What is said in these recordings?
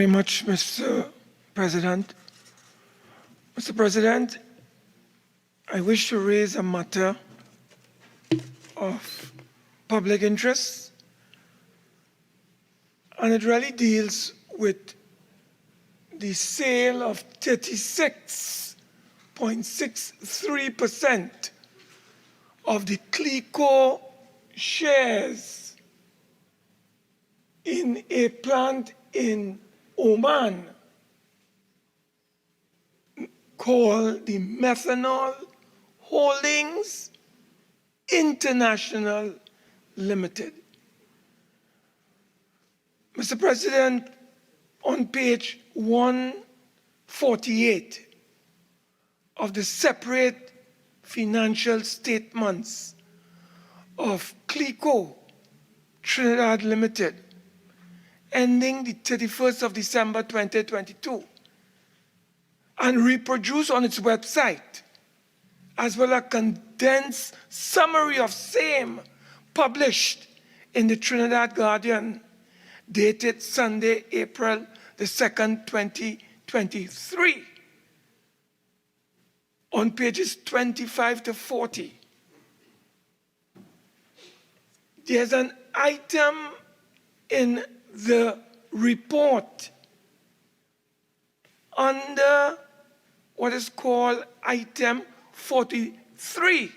Very much, Mr. President. Mr. President, I wish to raise a matter of public interest, and it really deals with the sale of 36.63% of the Clico shares in a plant in Oman called the Methanol Holdings International Limited. Mr. President, on page 148 of the separate financial statements of Clico Trinidad Limited, ending the 31st of December 2022, and reproduced on its website, as well as a condensed summary of same published in the Trinidad Guardian, dated Sunday, April the 2nd, 2023, on pages 25 to 40. There's an item in the report under what is called item 43,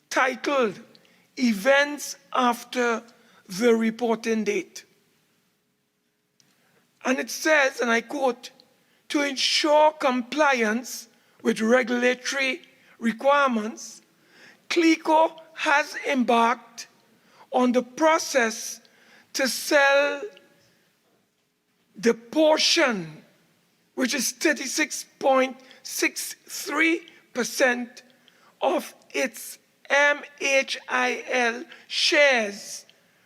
titled Events After the Reporting Date. And it says, and I quote, "To ensure compliance with regulatory requirements, Clico has embarked on the process to sell the portion, which is 36.63% of its MHIL shares,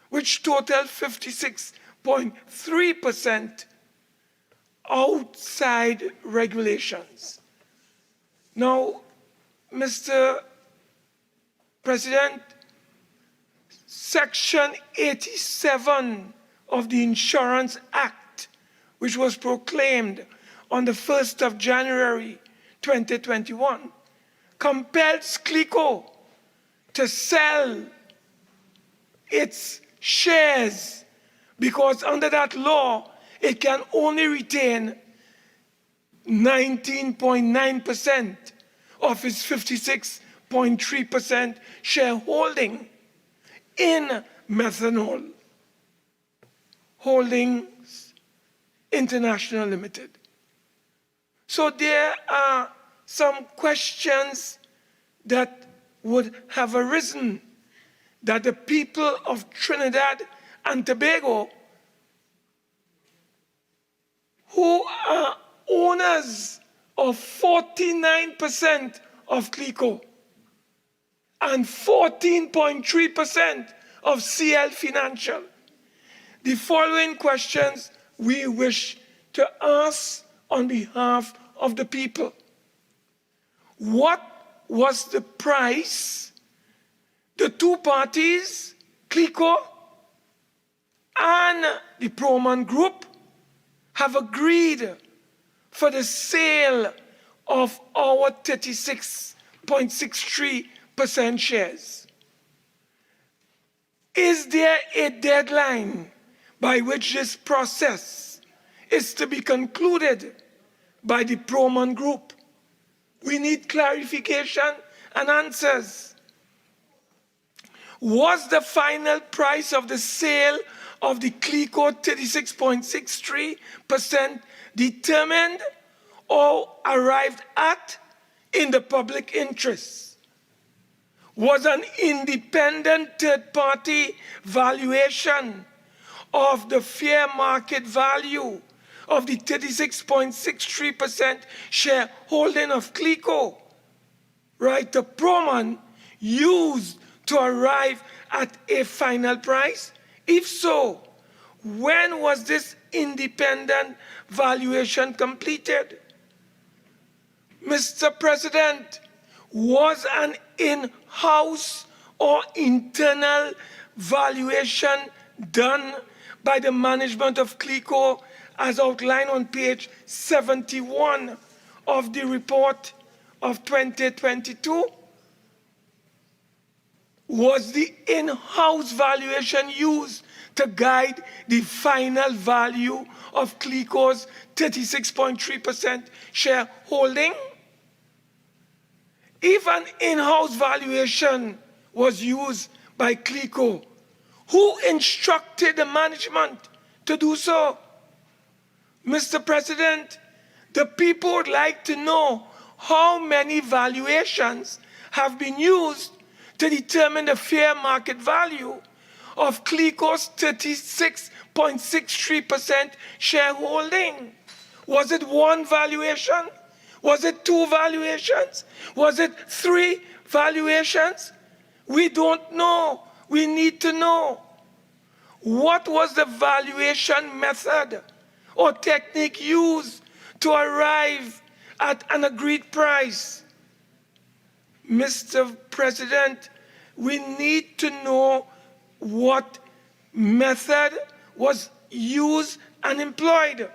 which total 56.3%, outside regulations." Now, Mr. President, Section 87 of the Insurance Act, which was proclaimed on the 1st of January 2021, compels Clico to sell its shares, because under that law, it can only retain 19.9% of its 56.3% shareholding in Methanol Holdings International Limited. So there are some questions that would have arisen that the people of Trinidad and Tobago, who are owners of 49% of Clico and 14.3% of CL Financial. The following questions we wish to ask on behalf of the people. What was the price the two parties, Clico and the Proman Group, have agreed for the sale of our 36.63% shares? Is there a deadline by which this process is to be concluded by the Proman Group? We need clarification and answers. Was the final price of the sale of the Clico 36.63% determined or arrived at in the public interest? Was an independent third-party valuation of the fair market value of the 36.63% shareholding of Clico, right, to Proman, used to arrive at a final price? If so, when was this independent valuation completed? Mr. President, was an in-house or internal valuation done by the management of Clico as outlined on page 71 of the report of 2022, was the in-house valuation used to guide the final value of Clico's 36.3% shareholding? If an in-house valuation was used by Clico, who instructed the management to do so? Mr. President, the people would like to know how many valuations have been used to determine the fair market value of Clico's 36.63% shareholding. Was it one valuation? Was it two valuations? Was it three valuations? We don't know. We need to know. What was the valuation method or technique used to arrive at an agreed price? Mr. President, we need to know what method was used and employed.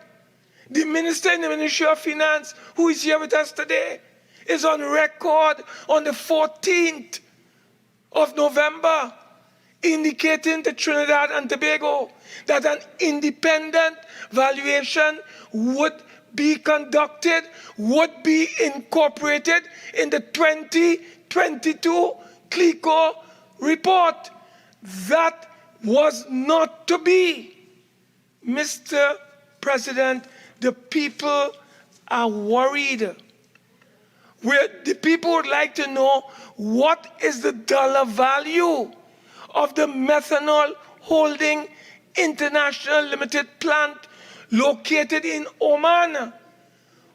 The Minister in the Ministry of Finance, who is here with us today, is on record on the 14th of November indicating to Trinidad and Tobago that an independent valuation would be conducted, would be incorporated in the 2022 Clico report. That was not to be. Mr. President, the people are worried. The people would like to know what is the dollar value of the Methanol Holding International Limited plant located in Oman.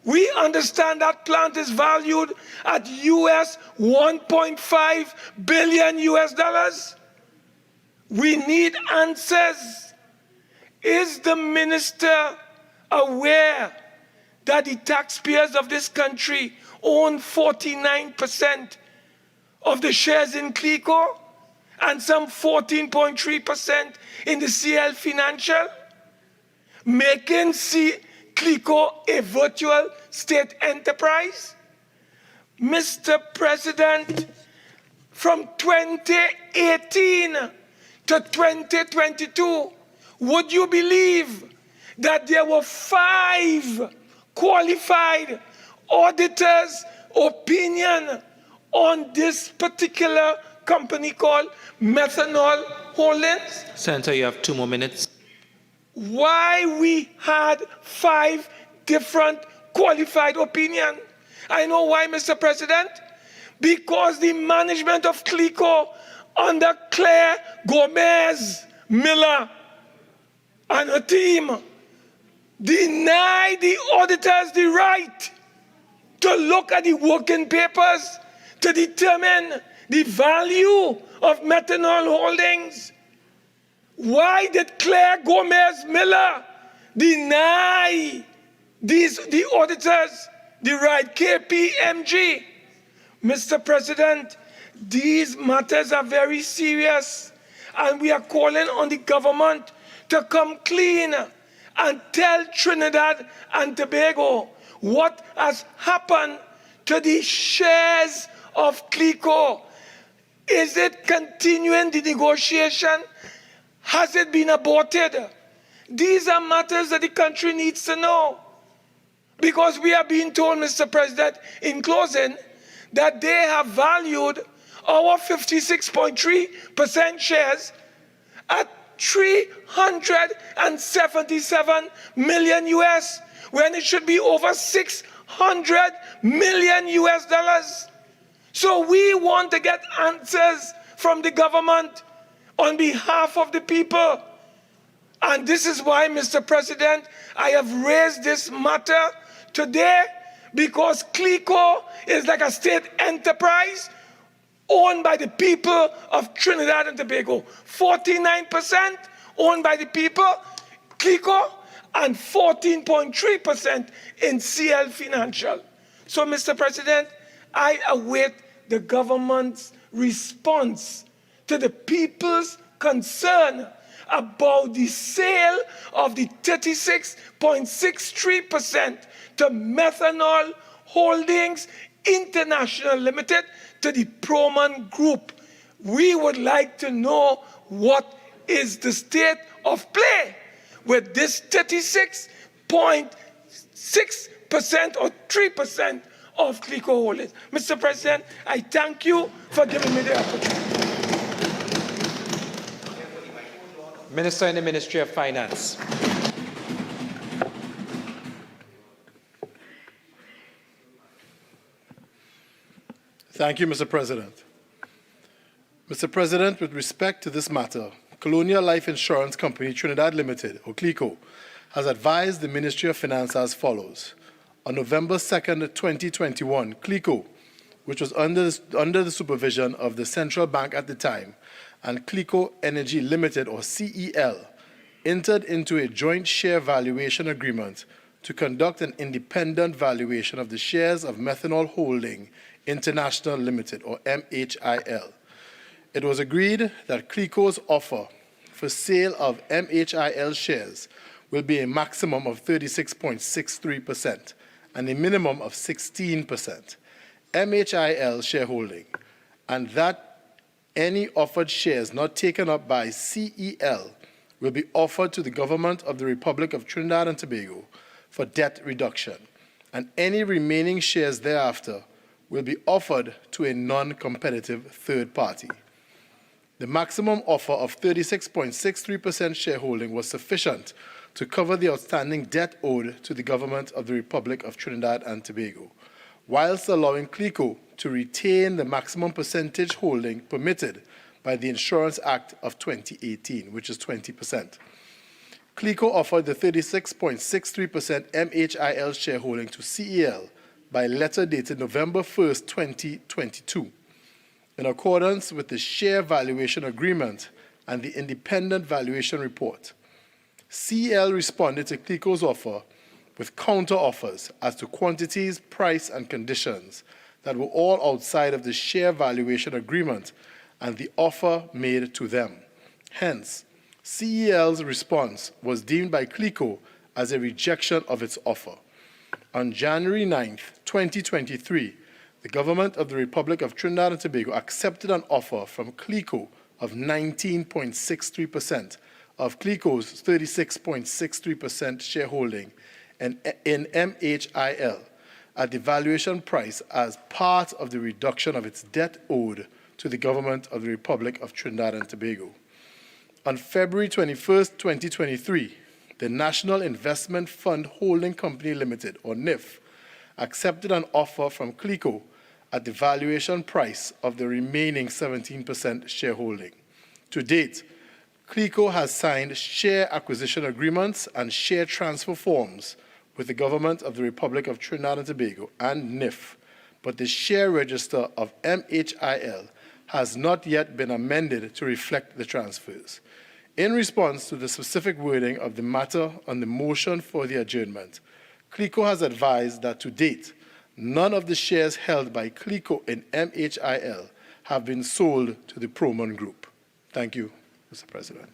We understand that plant is valued at US 1.5 billion US dollars. We need answers. Is the minister aware that the taxpayers of this country own 49% of the shares in Clico and some 14.3% in the CL Financial, making Clico a virtual state enterprise? Mr. President, from 2018 to 2022, would you believe that there were 5 qualified auditors' opinion on this particular company called Methanol Holdings? Senator, you have 2 more minutes. Why we had 5 different qualified opinions? I know why, Mr. President. Because the management of Clico under Claire Gomez Miller and her team denied the auditors the right to look at the working papers to determine the value of Methanol Holdings. Why did Claire Gomez Miller deny the auditors the right? KPMG. Mr. President, these matters are very serious, and we are calling on the government to come clean and tell Trinidad and Tobago what has happened to the shares of Clico. Is it continuing the negotiation? Has it been aborted? These are matters that the country needs to know. Because we are being told, Mr. President, in closing, that they have valued our 56.3% shares at 377 million US, when it should be over 600 million US dollars. So we want to get answers from the government on behalf of the people. And this is why, Mr. President, I have raised this matter today, because Clico is like a state enterprise owned by the people of Trinidad and Tobago. 49% owned by the people, Clico, and 14.3% in CL Financial. So, Mr. President, I await the government's response to the people's concern about the sale of the 36.63% to Methanol Holdings International Limited to the Proman Group. We would like to know what is the state of play with this 36.6% or 3% of Clico Holdings. Mr. President, I thank you for giving me the opportunity. Minister in the Ministry of Finance. Thank you, Mr. President. Mr. President, with respect to this matter, Colonial Life Insurance Company Trinidad Limited, or Clico, has advised the Ministry of Finance as follows. On November 2nd, 2021, Clico, which was under the supervision of the Central Bank at the time, and Clico Energy Limited, or CEL, entered into a joint share valuation agreement to conduct an independent valuation of the shares of Methanol Holding International Limited, or MHIL. It was agreed that Clico's offer for sale of MHIL shares will be a maximum of 36.63% and a minimum of 16% MHIL shareholding, and that any offered shares not taken up by CEL will be offered to the Government of the Republic of Trinidad and Tobago for debt reduction, and any remaining shares thereafter will be offered to a non-competitive third party. The maximum offer of 36.63% shareholding was sufficient to cover the outstanding debt owed to the Government of the Republic of Trinidad and Tobago, whilst allowing Clico to retain the maximum percentage holding permitted by the Insurance Act of 2018, which is 20%. Clico offered the 36.63% MHIL shareholding to CEL by letter dated November 1st, 2022. In accordance with the share valuation agreement and the independent valuation report, CEL responded to Clico's offer with counter-offers as to quantities, price, and conditions that were all outside of the share valuation agreement and the offer made to them. Hence, CEL's response was deemed by Clico as a rejection of its offer. On January 9th, 2023, the Government of the Republic of Trinidad and Tobago accepted an offer from Clico of 19.63% of Clico's 36.63% shareholding in MHIL at the valuation price as part of the reduction of its debt owed to the Government of the Republic of Trinidad and Tobago. On February 21st, 2023, the National Investment Fund Holding Company Limited, or NIF, accepted an offer from Clico at the valuation price of the remaining 17% shareholding. To date, Clico has signed share acquisition agreements and share transfer forms with the Government of the Republic of Trinidad and Tobago and NIF, but the share register of MHIL has not yet been amended to reflect the transfers. In response to the specific wording of the matter on the motion for the adjournment, Clico has advised that to date, none of the shares held by Clico in MHIL have been sold to the Proman Group. Thank you, Mr. President.